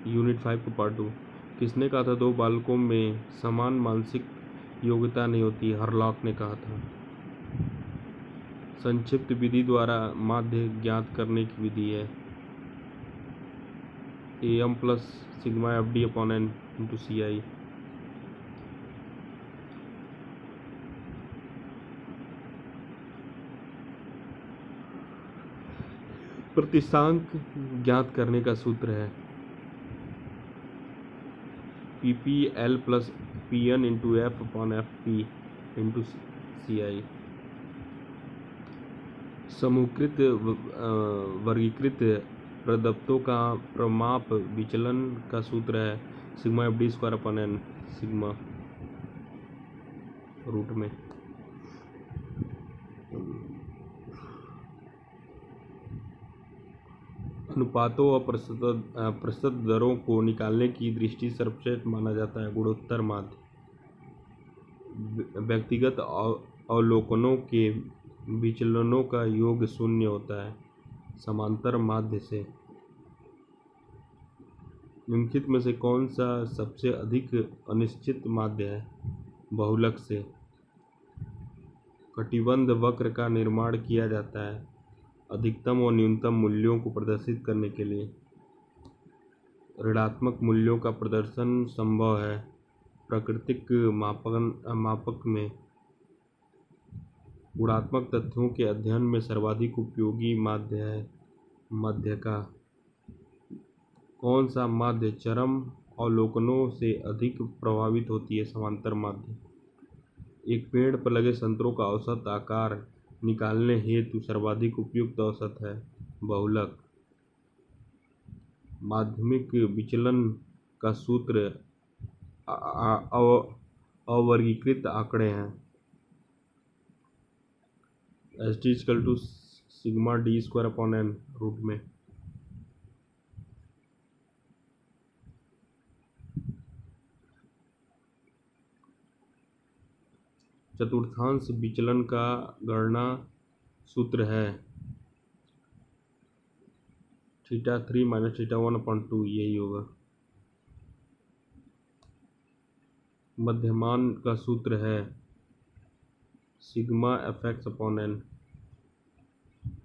Unit 5 का part 2। किसने कहा था 2 बालकों में समान मानसिक योग्यता नहीं होती? हरलॉक ने कहा था। संक्षिप्त विधि द्वारा माध्य ज्ञात करने की विधि है AM plus sigma FD upon N into CI। प्रतिस्थांक ज्ञात करने का सूत्र है PPL plus PN into F upon FP into CI। समूहकृत वर्गीकृत प्रदत्तों का प्रमाप विचलन का सूत्र है sigma FD square upon N sigma root में। अनुपातों और प्रतिशत दरों को निकालने की दृष्टि सर्वश्रेष्ठ माना जाता है गुणोत्तर माध्य। व्यक्तिगत अवलोकनों के विचलनों का योग शून्य होता है समांतर माध्य से। निम्नलिखित में से कौन सा सबसे अधिक अनिश्चित माध्य है? बहुलक से। कटिबंध वक्र का निर्माण किया जाता है अधिकतम और न्यूनतम मूल्यों को प्रदर्शित करने के लिए। ऋणात्मक मूल्यों का प्रदर्शन संभव है प्राकृतिक मापक में। गुणात्मक तथ्यों के अध्ययन में सर्वाधिक उपयोगी माध्य है मध्य का। कौन सा माध्य चरम अवलोकनों से अधिक प्रभावित होती है? समांतर माध्य। एक पेड़ पर लगे संतरों का औसत आकार निकालने हेतु सर्वाधिक उपयुक्त औसत है बहुलक। माध्यमिक विचलन का सूत्र अवर्गीकृत आंकड़े हैं ST sigma D square upon N root में। चतुर्थांश विचलन का गणना सूत्र है θ3 माइनस θ1 अपॉन 2, यही होगा। मध्यमान का सूत्र है सिग्मा FX अपॉन N।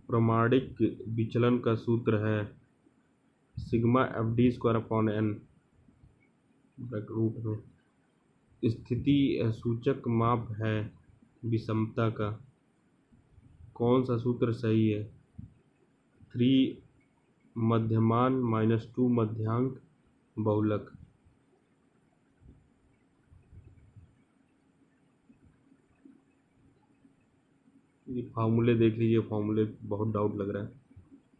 प्रमाणिक विचलन का सूत्र है sigma FD square upon N root में। स्थिति सूचक माप है विषमता का। कौन सा सूत्र सही है? 3 मध्यमान माइनस 2 मध्यांक बहुलक। ये फार्मूले देख लीजिए, फार्मूले बहुत डाउट लग रहा है।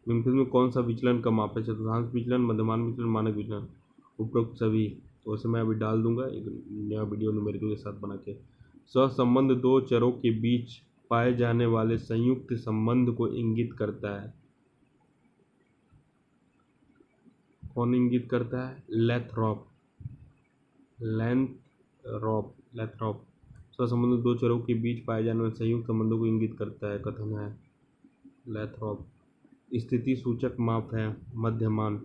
निम्नलिखित में कौन सा विचलन का माप है? चतुर्थांश विचलन, मध्यमान विचलन, मानक विचलन। उपरोक्त सभी। तो वैसे मैं अभी डाल दूंगा एक नया वीडियो न्यूमेरिकल के साथ बना के। सहसंबंध दो चरों के बीच पाए जाने वाले संयुक्त संबंध को इंगित करता है। कौन इंगित करता है? लेथरॉप। सहसंबंध दो चरों के बीच पाए जाने वाले संयुक्त संबंधों को इंगित करता है कथन है लेथरॉप। स्थिति सूचक माप है मध्यमान।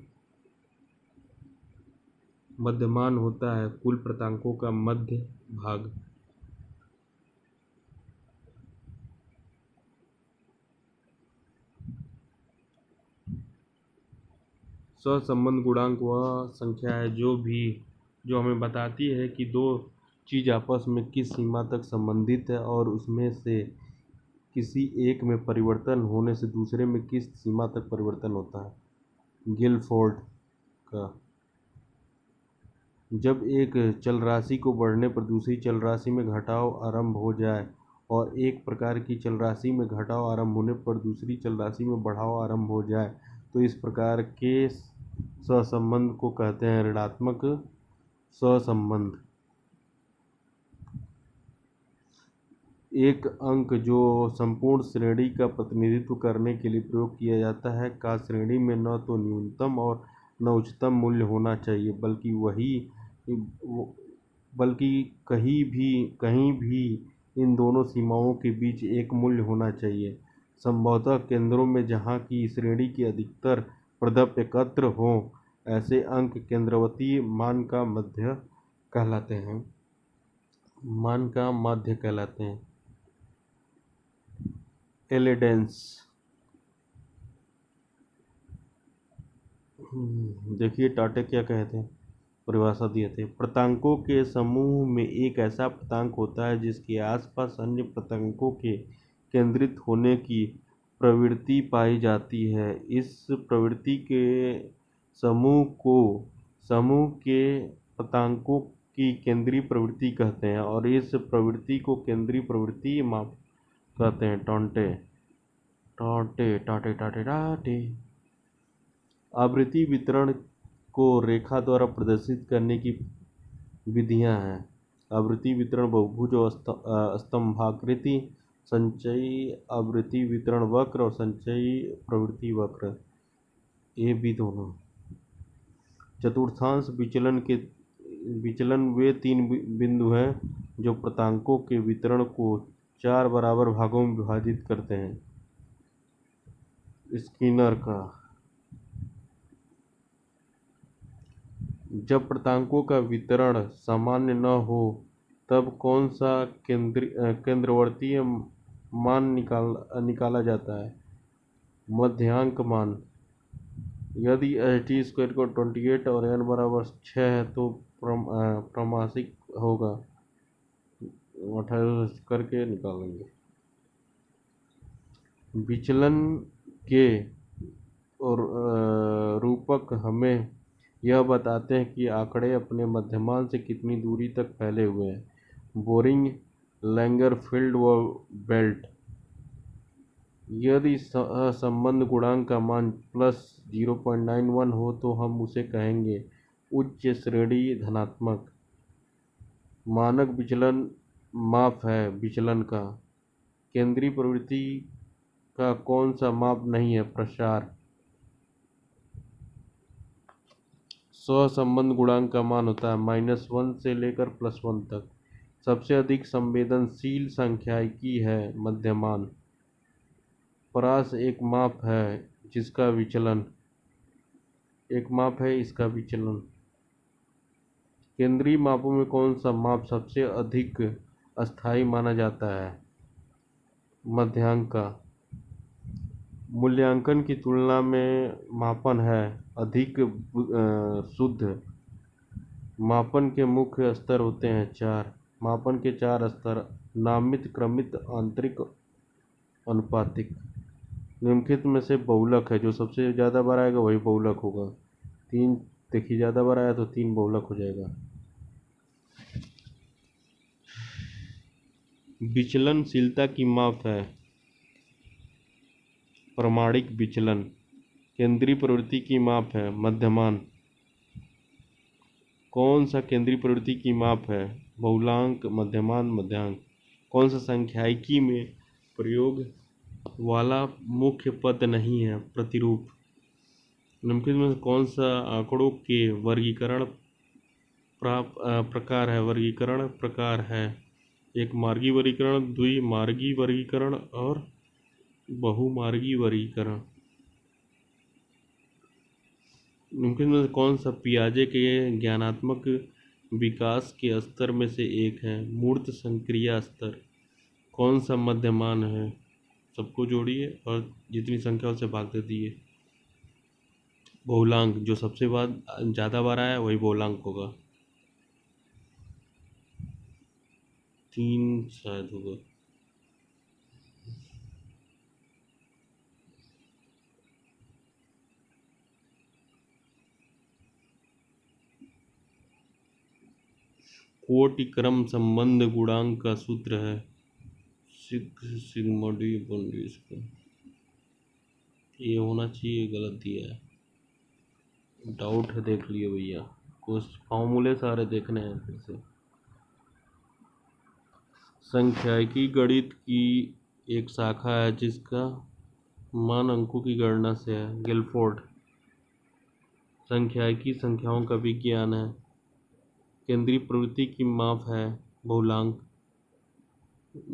मध्यमान होता है कुल प्रांतांकों का मध्य भाग। सहसंबंध गुणांक वह संख्या है जो हमें बताती है कि दो चीज़ आपस में किस सीमा तक संबंधित है और उसमें से किसी एक में परिवर्तन होने से दूसरे में किस सीमा तक परिवर्तन होता है। गिलफोर्ड का। जब एक चल राशि को बढ़ने पर दूसरी चल राशि में घटाव आरंभ हो जाए और एक प्रकार की चल राशि में घटाव आरंभ होने पर दूसरी चल राशि में बढ़ाव आरंभ हो जाए तो इस प्रकार के सहसंबंध को कहते हैं ऋणात्मक सहसंबंध। एक अंक जो संपूर्ण श्रेणी का प्रतिनिधित्व करने के लिए प्रयोग किया जाता है का श्रेणी में न तो न्यूनतम और न उच्चतम मूल्य होना चाहिए बल्कि कहीं भी इन दोनों सीमाओं के बीच एक मूल्य होना चाहिए। संभवतः केंद्रों में जहाँ की श्रेणी के अधिकतर प्रदप एकत्र हों ऐसे अंक केंद्रवर्ती मान का मध्य कहलाते हैं। मान का माध्य कहलाते हैं। एलिडेंस। देखिए टाटे क्या कहते हैं, परिभाषा दिए थे। प्रतांकों के समूह में एक ऐसा प्रतांक होता है जिसके आसपास अन्य प्रतांकों के केंद्रित होने की प्रवृत्ति पाई जाती है। इस प्रवृत्ति के समूह के प्रतांकों की केंद्रीय प्रवृत्ति कहते हैं और इस प्रवृत्ति को केंद्रीय प्रवृत्ति माप कहते हैं। टॉन्टे टॉन्टे टाटे टाटे टाटे। आवृत्ति वितरण को रेखा द्वारा प्रदर्शित करने की विधियां हैं। आवृत्ति वितरण बहुभुज और स्तंभाकृति, संचयी आवृत्ति वितरण वक्र और संचयी प्रवृत्ति वक्र, ये भी दोनों। चतुर्थांश विचलन वे तीन बिंदु हैं जो प्रतांकों के वितरण को 4 बराबर भागों में विभाजित करते हैं। स्किनर का। जब प्रतांकों का वितरण सामान्य न हो तब कौन सा केंद्रवर्तीय मान निकाला जाता है? मध्यांक मान। यदि ht² को 28 और n बराबर 6 है तो त्रैमासिक होगा। 28 करके निकालेंगे। विचलन के और रूपक हमें यह बताते हैं कि आंकड़े अपने मध्यमान से कितनी दूरी तक फैले हुए हैं। बोरिंग, लैंगरफील्ड व बेल्ट। यदि संबंध गुणांक का मान +0.91 हो तो हम उसे कहेंगे उच्च श्रेणी धनात्मक। मानक विचलन माप है विचलन का। केंद्रीय प्रवृत्ति का कौन सा माप नहीं है? प्रसार। सहसंबंध गुणांक का मान होता है -1 से लेकर +1 तक। सबसे अधिक संवेदनशील सांख्यिकी है मध्यमान। परास एक माप है जिसका विचलन इसका विचलन। केंद्रीय मापों में कौन सा माप सबसे अधिक अस्थायी माना जाता है? मध्यांक का। मूल्यांकन की तुलना में मापन है अधिक शुद्ध। मापन के मुख्य स्तर होते हैं 4। मापन के 4 स्तर: नामित, क्रमित, आंतरिक, अनुपातिक। निम्नलिखित में से बहुलक है, जो सबसे ज़्यादा बार आएगा वही बहुलक होगा। 3 देखिए, ज़्यादा बार आया तो 3 बहुलक हो जाएगा। विचलनशीलता की माप है प्रमाणिक विचलन। केंद्रीय प्रवृत्ति की माप है मध्यमान। कौन सा केंद्रीय प्रवृत्ति की माप है? बहुलांक, मध्यमान, मध्यांक। कौन सा सांख्यिकी में प्रयोग वाला मुख्य पद नहीं है? प्रतिरूप। निम्नलिखित में कौन सा आंकड़ों के वर्गीकरण प्रकार है? वर्गीकरण प्रकार है एक मार्गी वर्गीकरण, द्विमार्गी वर्गीकरण और बहुमार्गी वर्गीकरण। निम्नलिखित में कौन सा पियाजे के ज्ञानात्मक विकास के स्तर में से एक है? मूर्त संक्रिया स्तर। कौन सा मध्यमान है? सबको जोड़िए और जितनी संख्या उसे भाग दे दिए। बहुलांक, जो सबसे ज़्यादा बार आया वही बहुलांक होगा। 3 शायद होगा। कोटि क्रम संबंध गुणांक का सूत्र है सिग्मा डी अपन डी स्क्वायर। ये होना चाहिए, गलत दिया है। डाउट है, देख लिए भैया। कुछ फॉर्मूले सारे देखने हैं फिर से। सांख्यिकी गणित की एक शाखा है जिसका मान अंकों की गणना से है। गिलफोर्ड। सांख्यिकी संख्याओं का विज्ञान है। केंद्रीय प्रवृत्ति की माप है बहुलांक।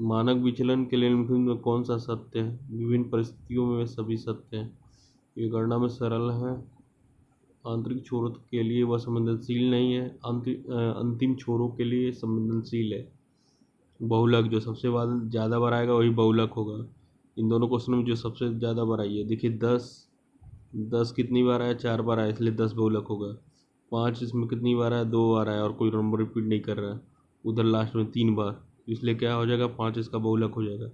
मानक विचलन के लिए निम्नलिखित में कौन सा सत्य है? विभिन्न परिस्थितियों में वे सभी सत्य हैं। ये गणना में सरल है आंतरिक छोरों के लिए वह संवेदनशील नहीं है, अंतिम छोरों के लिए संवेदनशील है। बहुलक जो सबसे ज़्यादा बार आएगा वही बहुलक होगा। इन दोनों क्वेश्चन में जो सबसे ज़्यादा बार आई है, देखिए 10 कितनी बार आया, 4 बार आया, इसलिए 10 बहुलक होगा। 5 इसमें कितनी बार आया, 2 बार आया और कोई नंबर रिपीट नहीं कर रहा है। उधर लास्ट में 3 बार, इसलिए क्या हो जाएगा, 5 इसका बहुलक हो जाएगा।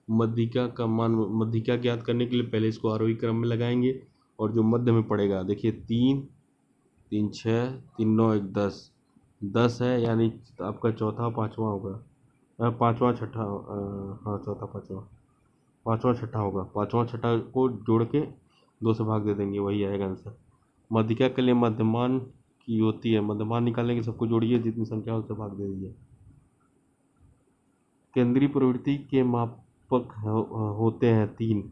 मध्यिका का मान, मध्यिका ज्ञात करने के लिए पहले इसको आरोही क्रम में लगाएंगे और जो मध्य में पड़ेगा, देखिए 3 3 6 3 9 1 10 है, यानी आपका चौथा पाँचवा होगा, पाँचवा छठा, हाँ चौथा पाँचवा छठा होगा। पाँचवा छठा को जोड़ के 2 से भाग दे देंगे, वही आएगा आंसर। मध्यिका के लिए मध्यमान की होती है, मध्यमान निकालने के सबको जोड़िए, जितनी संख्या हो उससे भाग दे दीजिए। केंद्रीय प्रवृत्ति के मापक होते हैं 3,